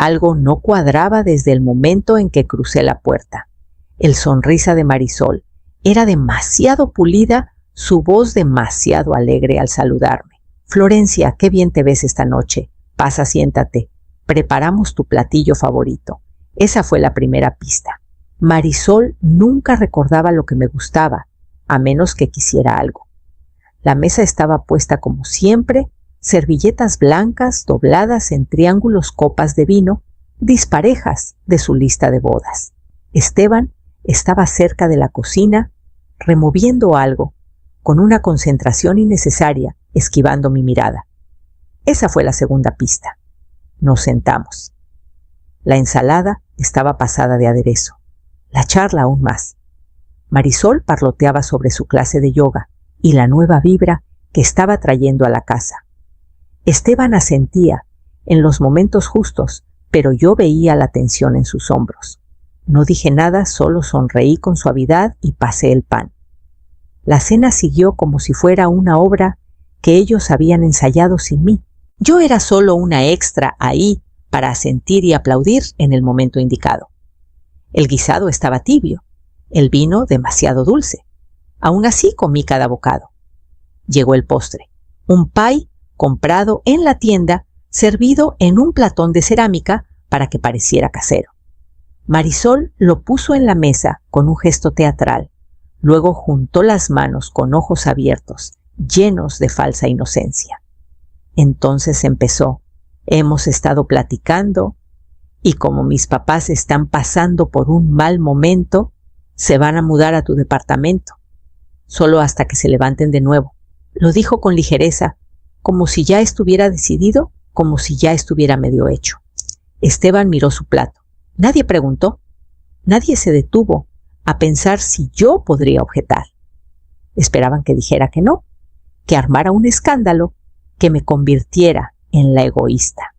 Algo no cuadraba desde el momento en que crucé la puerta. El sonrisa de Marisol era demasiado pulida, su voz demasiado alegre al saludarme. «Florencia, qué bien te ves esta noche. Pasa, siéntate. Preparamos tu platillo favorito». Esa fue la primera pista. Marisol nunca recordaba lo que me gustaba, a menos que quisiera algo. La mesa estaba puesta como siempre, servilletas blancas dobladas en triángulos copas de vino, disparejas de su lista de bodas. Esteban estaba cerca de la cocina, removiendo algo, con una concentración innecesaria, esquivando mi mirada. Esa fue la segunda pista. Nos sentamos. La ensalada estaba pasada de aderezo. La charla aún más. Marisol parloteaba sobre su clase de yoga y la nueva vibra que estaba trayendo a la casa. Esteban asentía en los momentos justos, pero yo veía la tensión en sus hombros. No dije nada, solo sonreí con suavidad y pasé el pan. La cena siguió como si fuera una obra que ellos habían ensayado sin mí. Yo era solo una extra ahí para asentir y aplaudir en el momento indicado. El guisado estaba tibio, el vino demasiado dulce. Aún así comí cada bocado. Llegó el postre, un pie comprado en la tienda, servido en un platón de cerámica para que pareciera casero. Marisol lo puso en la mesa con un gesto teatral. Luego juntó las manos con ojos abiertos, llenos de falsa inocencia. Entonces empezó: hemos estado platicando y como mis papás están pasando por un mal momento, se van a mudar a tu departamento, solo hasta que se levanten de nuevo. Lo dijo con ligereza, como si ya estuviera decidido, como si ya estuviera medio hecho. Esteban miró su plato. Nadie preguntó, nadie se detuvo a pensar si yo podría objetar. Esperaban que dijera que no, que armara un escándalo, que me convirtiera en la egoísta.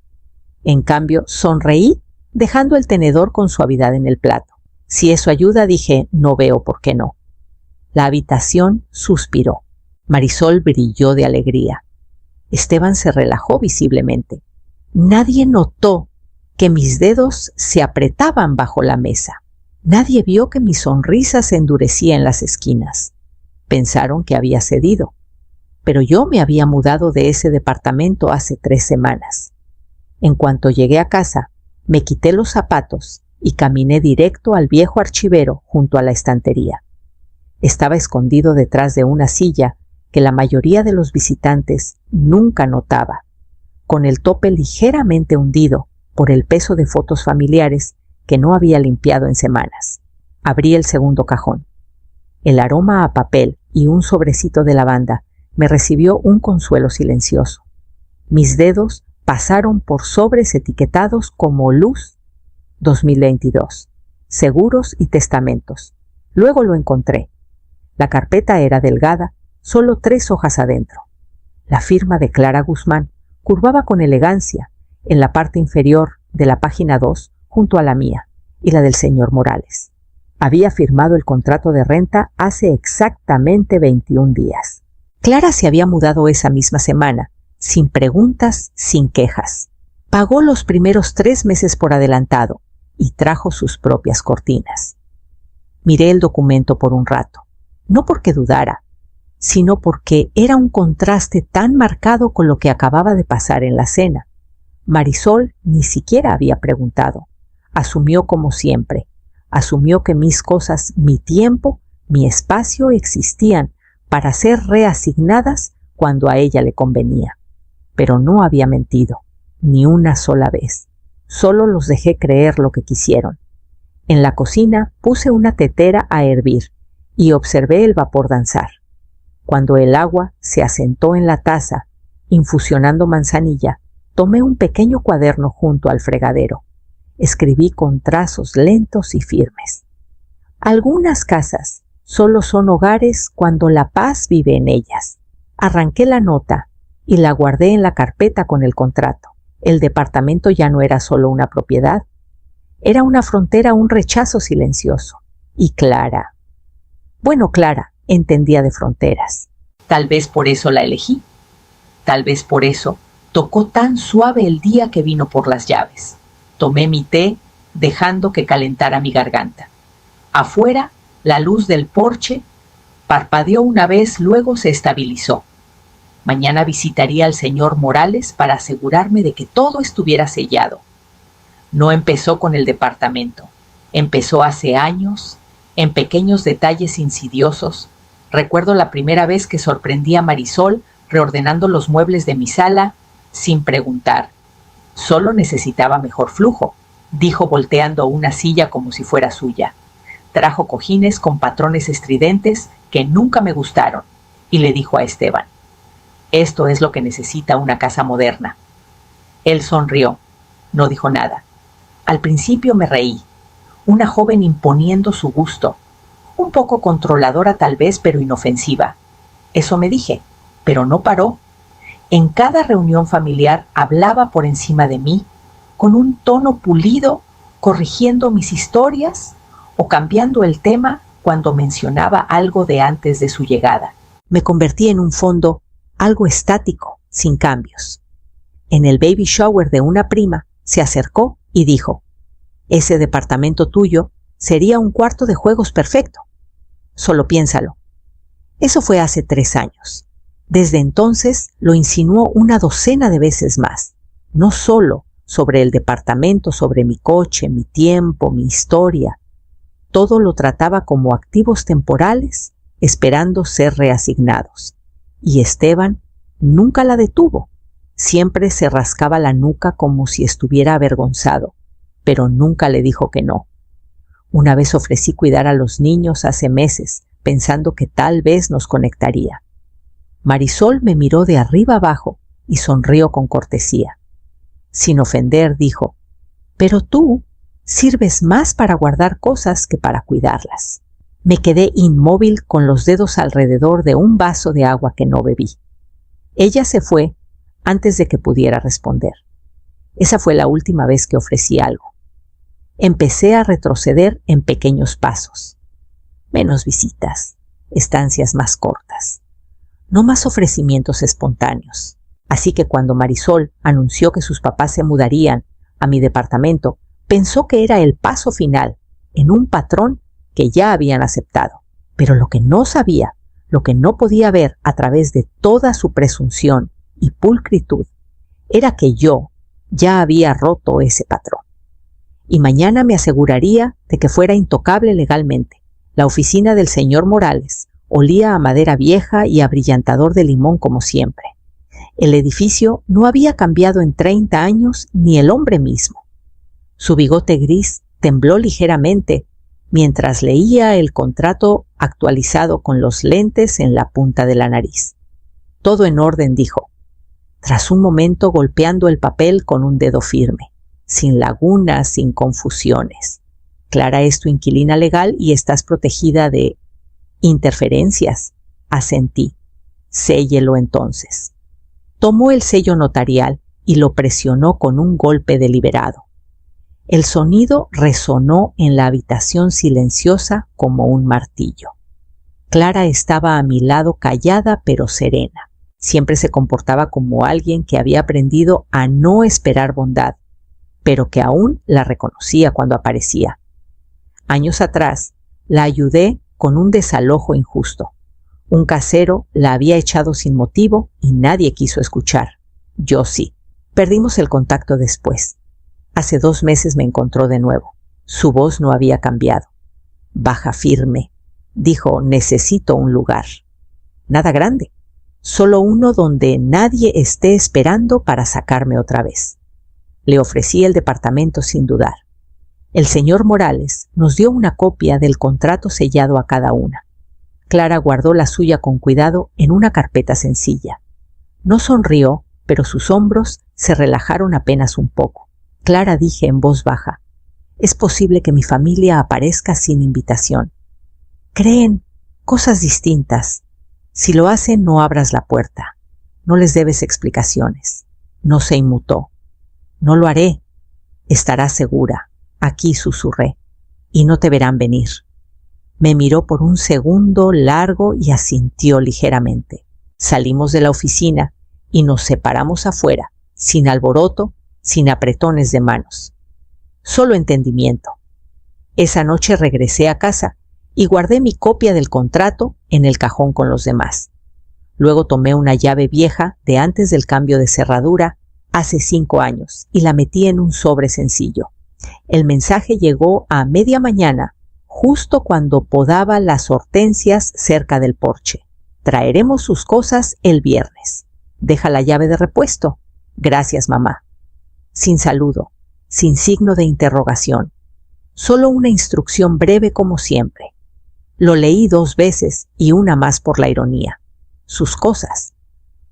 En cambio, sonreí, dejando el tenedor con suavidad en el plato. Si eso ayuda, dije, no veo por qué no. La habitación suspiró. Marisol brilló de alegría. Esteban se relajó visiblemente. Nadie notó que mis dedos se apretaban bajo la mesa. Nadie vio que mi sonrisa se endurecía en las esquinas. Pensaron que había cedido. Pero yo me había mudado de ese departamento hace 3 semanas. En cuanto llegué a casa, me quité los zapatos y caminé directo al viejo archivero junto a la estantería. Estaba escondido detrás de una silla que la mayoría de los visitantes nunca notaba, con el tope ligeramente hundido por el peso de fotos familiares que no había limpiado en semanas. Abrí el segundo cajón. El aroma a papel y un sobrecito de lavanda me recibió un consuelo silencioso. Mis dedos pasaron por sobres etiquetados como Luz 2022, seguros y testamentos. Luego lo encontré. La carpeta era delgada, solo 3 hojas adentro. La firma de Clara Guzmán curvaba con elegancia en la parte inferior de la página 2 junto a la mía y la del señor Morales. Había firmado el contrato de renta hace exactamente 21 días. Clara se había mudado esa misma semana, sin preguntas, sin quejas. Pagó los primeros 3 meses por adelantado y trajo sus propias cortinas. Miré el documento por un rato, no porque dudara, sino porque era un contraste tan marcado con lo que acababa de pasar en la cena. Marisol ni siquiera había preguntado. Asumió como siempre. Asumió que mis cosas, mi tiempo, mi espacio existían para ser reasignadas cuando a ella le convenía. Pero no había mentido, ni una sola vez. Solo los dejé creer lo que quisieron. En la cocina puse una tetera a hervir y observé el vapor danzar. Cuando el agua se asentó en la taza, infusionando manzanilla, tomé un pequeño cuaderno junto al fregadero. Escribí con trazos lentos y firmes. Algunas casas solo son hogares cuando la paz vive en ellas. Arranqué la nota y la guardé en la carpeta con el contrato. El departamento ya no era solo una propiedad. Era una frontera, un rechazo silencioso. Y Clara. Bueno, Clara entendía de fronteras. Tal vez por eso la elegí. Tal vez por eso tocó tan suave el día que vino por las llaves. Tomé mi té, dejando que calentara mi garganta. Afuera, la luz del porche parpadeó una vez, luego se estabilizó. Mañana visitaría al señor Morales para asegurarme de que todo estuviera sellado. No empezó con el departamento. Empezó hace años, en pequeños detalles insidiosos. Recuerdo la primera vez que sorprendí a Marisol reordenando los muebles de mi sala sin preguntar. Solo necesitaba mejor flujo, dijo volteando una silla como si fuera suya. Trajo cojines con patrones estridentes que nunca me gustaron y le dijo a Esteban: esto es lo que necesita una casa moderna. Él sonrió, no dijo nada. Al principio me reí, una joven imponiendo su gusto, un poco controladora tal vez, pero inofensiva. Eso me dije, pero no paró. En cada reunión familiar hablaba por encima de mí, con un tono pulido, corrigiendo mis historias o cambiando el tema cuando mencionaba algo de antes de su llegada. Me convertí en un fondo algo estático, sin cambios. En el baby shower de una prima, se acercó y dijo: ese departamento tuyo sería un cuarto de juegos perfecto. Solo piénsalo. Eso fue hace 3 años. Desde entonces lo insinuó una docena de veces más, no solo sobre el departamento, sobre mi coche, mi tiempo, mi historia. Todo lo trataba como activos temporales, esperando ser reasignados. Y Esteban nunca la detuvo. Siempre se rascaba la nuca como si estuviera avergonzado, pero nunca le dijo que no. Una vez ofrecí cuidar a los niños hace meses, pensando que tal vez nos conectaría. Marisol me miró de arriba abajo y sonrió con cortesía. Sin ofender, dijo: pero tú sirves más para guardar cosas que para cuidarlas. Me quedé inmóvil con los dedos alrededor de un vaso de agua que no bebí. Ella se fue antes de que pudiera responder. Esa fue la última vez que ofrecí algo. Empecé a retroceder en pequeños pasos. Menos visitas, estancias más cortas. No más ofrecimientos espontáneos. Así que cuando Marisol anunció que sus papás se mudarían a mi departamento, pensó que era el paso final en un patrón que ya habían aceptado. Pero lo que no sabía, lo que no podía ver a través de toda su presunción y pulcritud, era que yo ya había roto ese patrón. Y mañana me aseguraría de que fuera intocable legalmente. La oficina del señor Morales olía a madera vieja y a brillantador de limón como siempre. El edificio no había cambiado en 30 años, ni el hombre mismo. Su bigote gris tembló ligeramente mientras leía el contrato actualizado con los lentes en la punta de la nariz. Todo en orden, dijo, tras un momento golpeando el papel con un dedo firme, sin lagunas, sin confusiones. Clara es tu inquilina legal y estás protegida de interferencias. Asentí. Séllelo entonces. Tomó el sello notarial y lo presionó con un golpe deliberado. El sonido resonó en la habitación silenciosa como un martillo. Clara estaba a mi lado callada pero serena. Siempre se comportaba como alguien que había aprendido a no esperar bondad, pero que aún la reconocía cuando aparecía. Años atrás, la ayudé con un desalojo injusto. Un casero la había echado sin motivo y nadie quiso escuchar. Yo sí. Perdimos el contacto después. Hace 2 meses me encontró de nuevo. Su voz no había cambiado. Baja firme. Dijo, necesito un lugar. Nada grande. Solo uno donde nadie esté esperando para sacarme otra vez. Le ofrecí el departamento sin dudar. El señor Morales nos dio una copia del contrato sellado a cada una. Clara guardó la suya con cuidado en una carpeta sencilla. No sonrió, pero sus hombros se relajaron apenas un poco. Clara, dije en voz baja, es posible que mi familia aparezca sin invitación. Creen cosas distintas. Si lo hacen, no abras la puerta. No les debes explicaciones. No se inmutó. No lo haré. Estarás segura. Aquí susurré. Y no te verán venir. Me miró por un segundo largo y asintió ligeramente. Salimos de la oficina y nos separamos afuera, sin alboroto, sin apretones de manos. solo entendimiento. Esa noche regresé a casa y guardé mi copia del contrato en el cajón con los demás. Luego tomé una llave vieja de antes del cambio de cerradura hace 5 años y la metí en un sobre sencillo. El mensaje llegó a media mañana, justo cuando podaba las hortensias cerca del porche. Traeremos sus cosas el viernes. Deja la llave de repuesto. Gracias, mamá. Sin saludo, sin signo de interrogación. Solo una instrucción breve como siempre. Lo leí 2 veces y una más por la ironía. Sus cosas.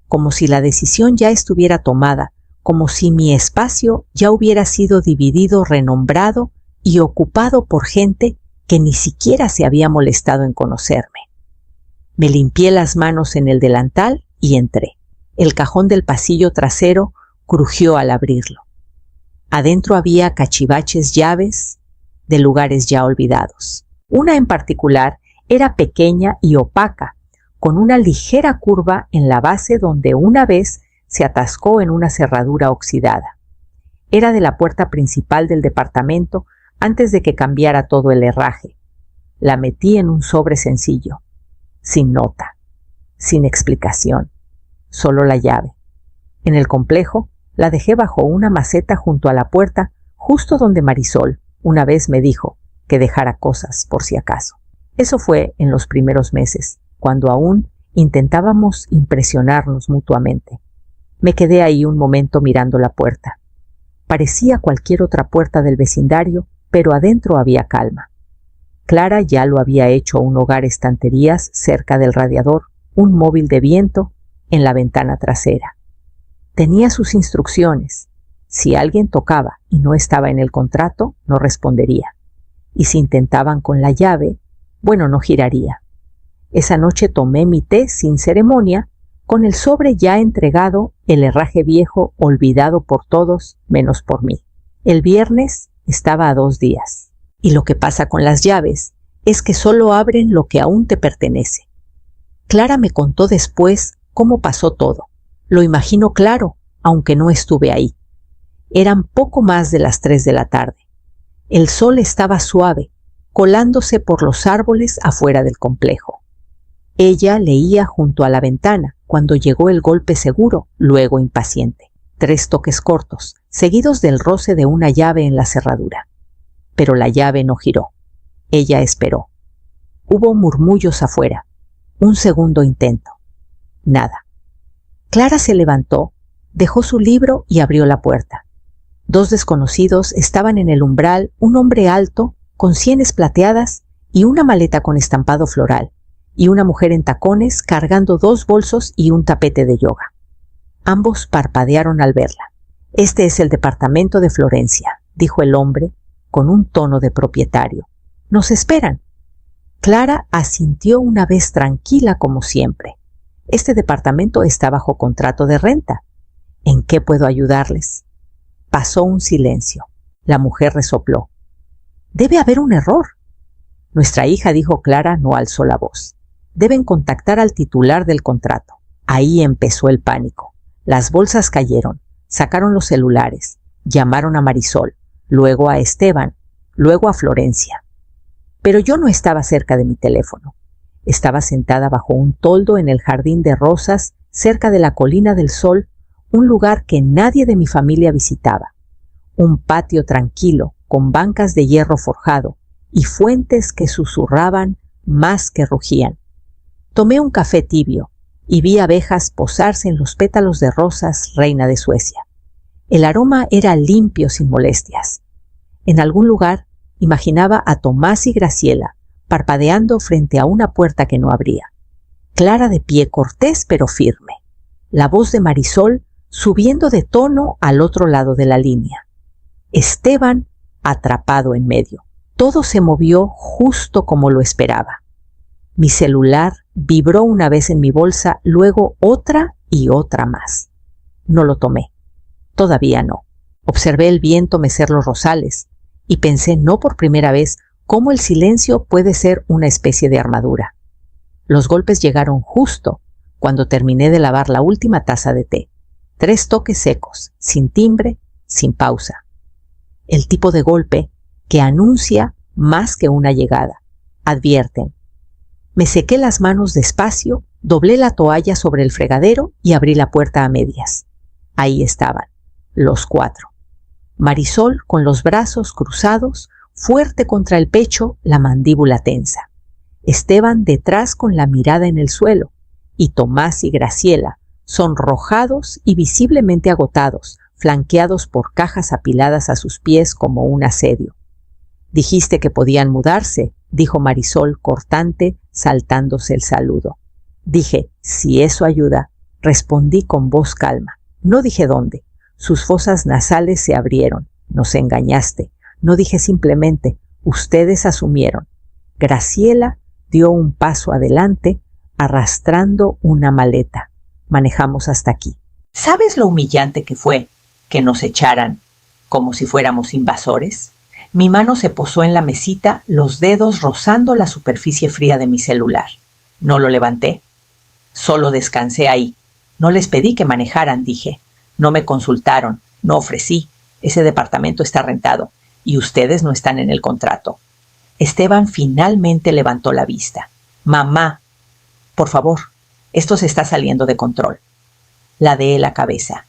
Como si la decisión ya estuviera tomada, como si mi espacio ya hubiera sido dividido, renombrado y ocupado por gente que ni siquiera se había molestado en conocerme. Me limpié las manos en el delantal y entré. El cajón del pasillo trasero crujió al abrirlo. Adentro había cachivaches llaves de lugares ya olvidados. Una en particular era pequeña y opaca, con una ligera curva en la base donde una vez se atascó en una cerradura oxidada. Era de la puerta principal del departamento antes de que cambiara todo el herraje. La metí en un sobre sencillo, sin nota, sin explicación, solo la llave. En el complejo la dejé bajo una maceta junto a la puerta, justo donde Marisol una vez me dijo que dejara cosas por si acaso. Eso fue en los primeros meses, cuando aún intentábamos impresionarnos mutuamente. Me quedé ahí un momento mirando la puerta. Parecía cualquier otra puerta del vecindario, pero adentro había calma. Clara ya lo había hecho un hogar estanterías cerca del radiador, un móvil de viento en la ventana trasera. Tenía sus instrucciones. Si alguien tocaba y no estaba en el contrato, no respondería. Y si intentaban con la llave, bueno, no giraría. Esa noche tomé mi té sin ceremonia, con el sobre ya entregado, el herraje viejo olvidado por todos menos por mí. El viernes estaba a 2 días. Y lo que pasa con las llaves es que solo abren lo que aún te pertenece. Clara me contó después cómo pasó todo. Lo imagino claro, aunque no estuve ahí. Eran poco más de las 3 de la tarde. El sol estaba suave, colándose por los árboles afuera del complejo. Ella leía junto a la ventana cuando llegó el golpe seguro, luego impaciente. 3 toques cortos, seguidos del roce de una llave en la cerradura. Pero la llave no giró. Ella esperó. Hubo murmullos afuera. Un segundo intento. Nada. Clara se levantó, dejó su libro y abrió la puerta. 2 desconocidos estaban en el umbral, un hombre alto, con sienes plateadas y una maleta con estampado floral, y una mujer en tacones cargando 2 bolsos y un tapete de yoga. Ambos parpadearon al verla. «Este es el departamento de Florencia», dijo el hombre con un tono de propietario. «Nos esperan». Clara asintió una vez tranquila como siempre. «Este departamento está bajo contrato de renta. ¿En qué puedo ayudarles?» Pasó un silencio. La mujer resopló. «Debe haber un error». «Nuestra hija», dijo Clara, no alzó la voz. «Deben contactar al titular del contrato». Ahí empezó el pánico. Las bolsas cayeron, sacaron los celulares, llamaron a Marisol, luego a Esteban, luego a Florencia. Pero yo no estaba cerca de mi teléfono. Estaba sentada bajo un toldo en el jardín de rosas, cerca de la Colina del Sol, un lugar que nadie de mi familia visitaba. Un patio tranquilo, con bancas de hierro forjado y fuentes que susurraban más que rugían. Tomé un café tibio y vi abejas posarse en los pétalos de rosas reina de Suecia. El aroma era limpio sin molestias. En algún lugar imaginaba a Tomás y Graciela parpadeando frente a una puerta que no abría. Clara de pie, cortés pero firme. La voz de Marisol subiendo de tono al otro lado de la línea. Esteban atrapado en medio. Todo se movió justo como lo esperaba. Mi celular vibró una vez en mi bolsa, luego otra y otra más. No lo tomé. Todavía no. Observé el viento mecer los rosales y pensé no por primera vez cómo el silencio puede ser una especie de armadura. Los golpes llegaron justo cuando terminé de lavar la última taza de té. 3 toques secos, sin timbre, sin pausa. el tipo de golpe que anuncia más que una llegada. Advierten. Me sequé las manos despacio, doblé la toalla sobre el fregadero y abrí la puerta a medias. Ahí estaban, los 4. Marisol con los brazos cruzados, fuerte contra el pecho, la mandíbula tensa. Esteban detrás con la mirada en el suelo, y Tomás y Graciela, sonrojados y visiblemente agotados, flanqueados por cajas apiladas a sus pies como un asedio. Dijiste que podían mudarse, dijo Marisol cortante, saltándose el saludo. Dije, si eso ayuda, respondí con voz calma. No dije dónde. Sus fosas nasales se abrieron. Nos engañaste. No dije simplemente, ustedes asumieron. Graciela dio un paso adelante, arrastrando una maleta. Manejamos hasta aquí. ¿Sabes lo humillante que fue que nos echaran como si fuéramos invasores? Mi mano se posó en la mesita, los dedos rozando la superficie fría de mi celular. No lo levanté. Solo descansé ahí. No les pedí que manejaran, dije. No me consultaron, no ofrecí. Ese departamento está rentado y ustedes no están en el contrato. Esteban finalmente levantó la vista. Mamá, por favor, esto se está saliendo de control. Ladeé la cabeza.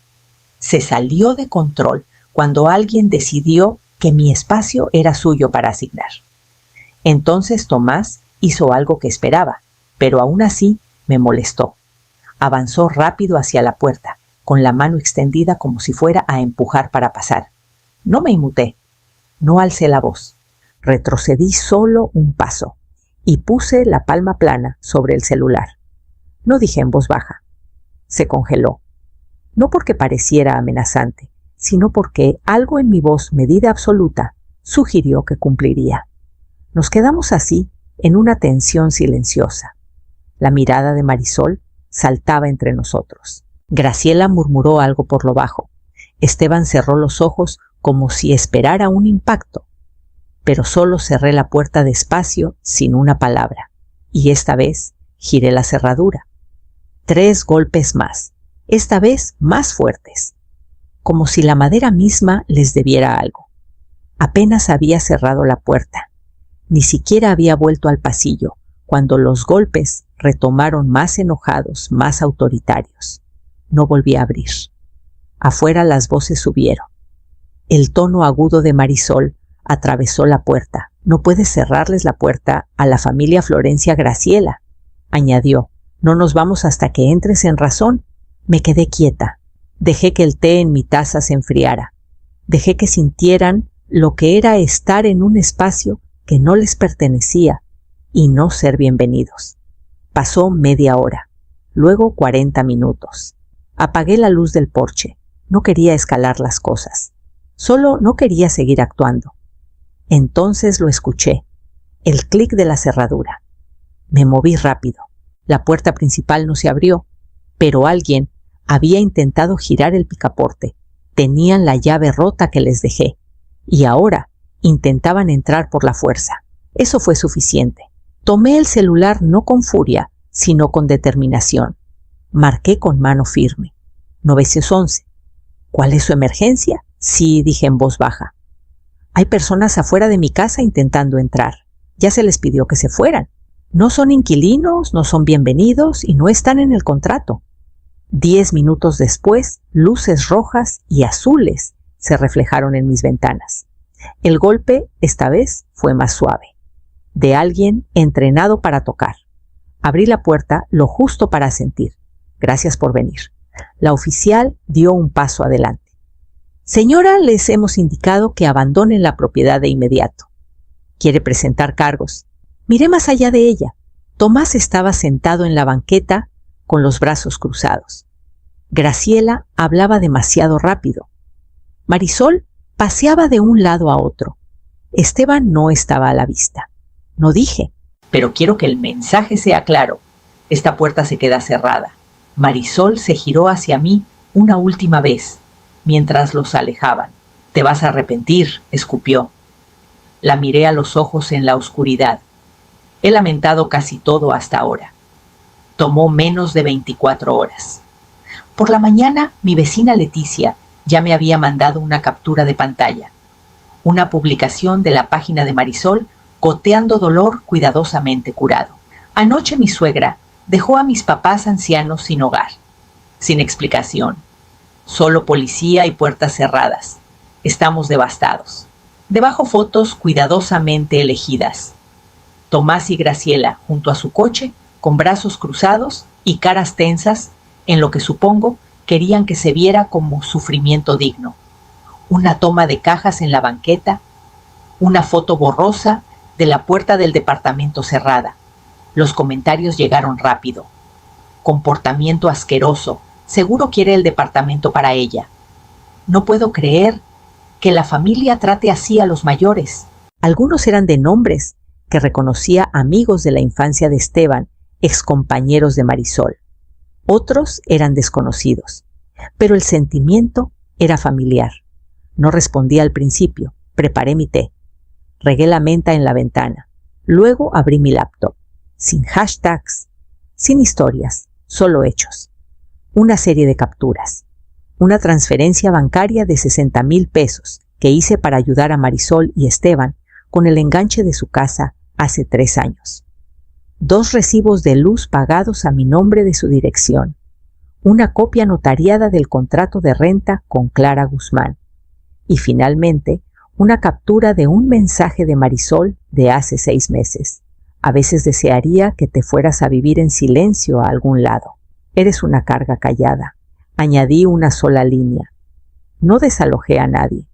Se salió de control cuando alguien decidió que mi espacio era suyo para asignar. Entonces Tomás hizo algo que esperaba, pero aún así me molestó. Avanzó rápido hacia la puerta, con la mano extendida como si fuera a empujar para pasar. No me inmuté, no alcé la voz. Retrocedí solo un paso y puse la palma plana sobre el celular. No dije en voz baja. Se congeló. No porque pareciera amenazante, sino porque algo en mi voz medida absoluta sugirió que cumpliría. Nos quedamos así en una tensión silenciosa. La mirada de Marisol saltaba entre nosotros. Graciela murmuró algo por lo bajo. Esteban cerró los ojos como si esperara un impacto. Pero solo cerré la puerta despacio, sin una palabra. Y esta vez giré la cerradura. 3 golpes más, esta vez más fuertes. Como si la madera misma les debiera algo. Apenas había cerrado la puerta. Ni siquiera había vuelto al pasillo, cuando los golpes retomaron más enojados, más autoritarios. No volví a abrir. Afuera las voces subieron. El tono agudo de Marisol atravesó la puerta. No puedes cerrarles la puerta a la familia Florencia Graciela, añadió. No nos vamos hasta que entres en razón. Me quedé quieta. Dejé que el té en mi taza se enfriara. Dejé que sintieran lo que era estar en un espacio que no les pertenecía y no ser bienvenidos. Pasó media hora, luego 40 minutos. Apagué la luz del porche. No quería escalar las cosas. Solo no quería seguir actuando. Entonces lo escuché, el clic de la cerradura. Me moví rápido. La puerta principal no se abrió, pero alguien había intentado girar el picaporte. Tenían la llave rota que les dejé, y ahora intentaban entrar por la fuerza. Eso fue suficiente. Tomé el celular no con furia, sino con determinación. Marqué con mano firme. 911. ¿Cuál es su emergencia? Sí, dije en voz baja. Hay personas afuera de mi casa intentando entrar. Ya se les pidió que se fueran. No son inquilinos, no son bienvenidos y no están en el contrato. 10 minutos después, luces rojas y azules se reflejaron en mis ventanas. El golpe, esta vez, fue más suave. De alguien entrenado para tocar. Abrí la puerta lo justo para sentir. Gracias por venir. La oficial dio un paso adelante. Señora, les hemos indicado que abandonen la propiedad de inmediato. ¿Quiere presentar cargos? Miré más allá de ella. Tomás estaba sentado en la banqueta con los brazos cruzados. Graciela hablaba demasiado rápido. Marisol paseaba de un lado a otro. Esteban no estaba a la vista. No dije, pero quiero que el mensaje sea claro. Esta puerta se queda cerrada. Marisol se giró hacia mí una última vez, mientras los alejaban. Te vas a arrepentir, escupió. La miré a los ojos en la oscuridad. He lamentado casi todo hasta ahora. Tomó menos de 24 horas. Por la mañana, mi vecina Leticia ya me había mandado una captura de pantalla. Una publicación de la página de Marisol, goteando dolor cuidadosamente curado. Anoche mi suegra dejó a mis papás ancianos sin hogar, sin explicación. Solo policía y puertas cerradas. Estamos devastados. Debajo fotos cuidadosamente elegidas. Tomás y Graciela junto a su coche, con brazos cruzados y caras tensas, en lo que supongo querían que se viera como sufrimiento digno. Una toma de cajas en la banqueta, una foto borrosa de la puerta del departamento cerrada. Los comentarios llegaron rápido. Comportamiento asqueroso. Seguro quiere el departamento para ella. No puedo creer que la familia trate así a los mayores. Algunos eran de nombres que reconocía amigos de la infancia de Esteban, excompañeros de Marisol. Otros eran desconocidos, pero el sentimiento era familiar. No respondí al principio, preparé mi té. Regué la menta en la ventana. Luego abrí mi laptop. Sin hashtags, sin historias, solo hechos. Una serie de capturas. Una transferencia bancaria de 60,000 pesos que hice para ayudar a Marisol y Esteban con el enganche de su casa hace 3 años. 2 recibos de luz pagados a mi nombre de su dirección. Una copia notariada del contrato de renta con Clara Guzmán. Y finalmente, una captura de un mensaje de Marisol de hace 6 meses. A veces desearía que te fueras a vivir en silencio a algún lado. Eres una carga callada. Añadí una sola línea. No desalojé a nadie.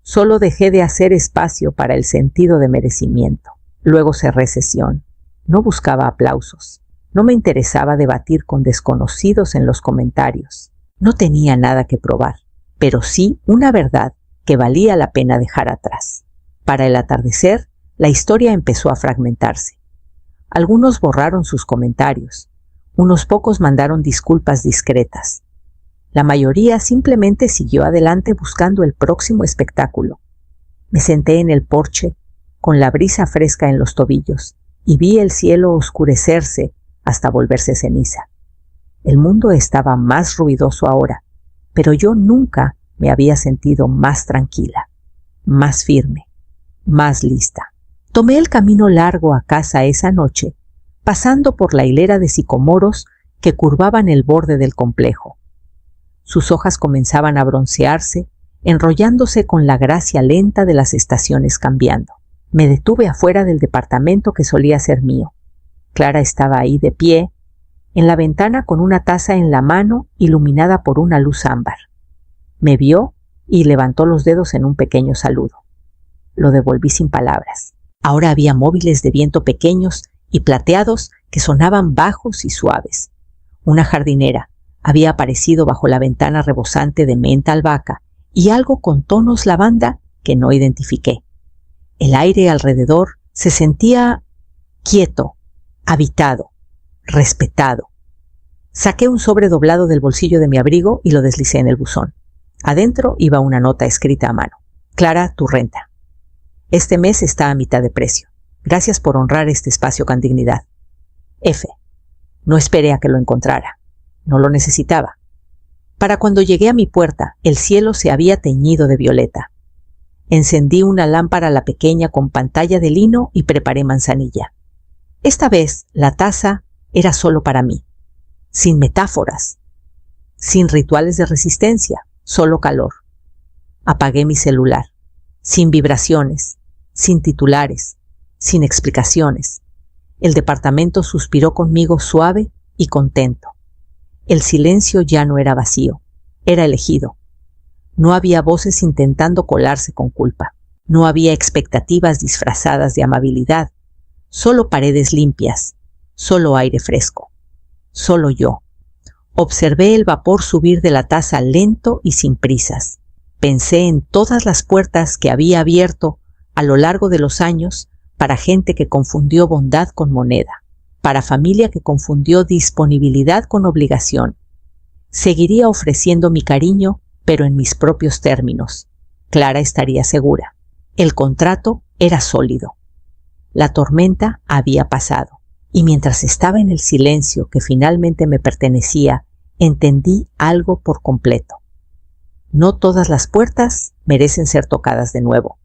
Solo dejé de hacer espacio para el sentido de merecimiento. Luego cerré sesión. No buscaba aplausos. No me interesaba debatir con desconocidos en los comentarios. No tenía nada que probar, pero sí una verdad que valía la pena dejar atrás. Para el atardecer, la historia empezó a fragmentarse. Algunos borraron sus comentarios. Unos pocos mandaron disculpas discretas. La mayoría simplemente siguió adelante buscando el próximo espectáculo. Me senté en el porche, con la brisa fresca en los tobillos, y vi el cielo oscurecerse hasta volverse ceniza. El mundo estaba más ruidoso ahora, pero yo nunca me había sentido más tranquila, más firme, más lista. Tomé el camino largo a casa esa noche, pasando por la hilera de sicomoros que curvaban el borde del complejo. Sus hojas comenzaban a broncearse, enrollándose con la gracia lenta de las estaciones cambiando. Me detuve afuera del departamento que solía ser mío. Clara estaba ahí de pie, en la ventana con una taza en la mano iluminada por una luz ámbar. Me vio y levantó los dedos en un pequeño saludo. Lo devolví sin palabras. Ahora había móviles de viento pequeños y plateados que sonaban bajos y suaves. Una jardinera había aparecido bajo la ventana rebosante de menta albahaca y algo con tonos lavanda que no identifiqué. El aire alrededor se sentía quieto, habitado, respetado. Saqué un sobre doblado del bolsillo de mi abrigo y lo deslicé en el buzón. Adentro iba una nota escrita a mano. Clara, tu renta. Este mes está a mitad de precio. Gracias por honrar este espacio con dignidad. F. No esperé a que lo encontrara. No lo necesitaba. Para cuando llegué a mi puerta, el cielo se había teñido de violeta. Encendí una lámpara la pequeña con pantalla de lino y preparé manzanilla. Esta vez la taza era solo para mí, sin metáforas, sin rituales de resistencia, solo calor. Apagué mi celular, sin vibraciones, sin titulares, sin explicaciones. El departamento suspiró conmigo suave y contento. El silencio ya no era vacío, era elegido. No había voces intentando colarse con culpa. No había expectativas disfrazadas de amabilidad. Solo paredes limpias, solo aire fresco. Solo yo. Observé el vapor subir de la taza lento y sin prisas. Pensé en todas las puertas que había abierto a lo largo de los años para gente que confundió bondad con moneda, para familia que confundió disponibilidad con obligación. Seguiría ofreciendo mi cariño, pero en mis propios términos. Clara estaría segura. El contrato era sólido. La tormenta había pasado, y mientras estaba en el silencio que finalmente me pertenecía, entendí algo por completo. No todas las puertas merecen ser tocadas de nuevo.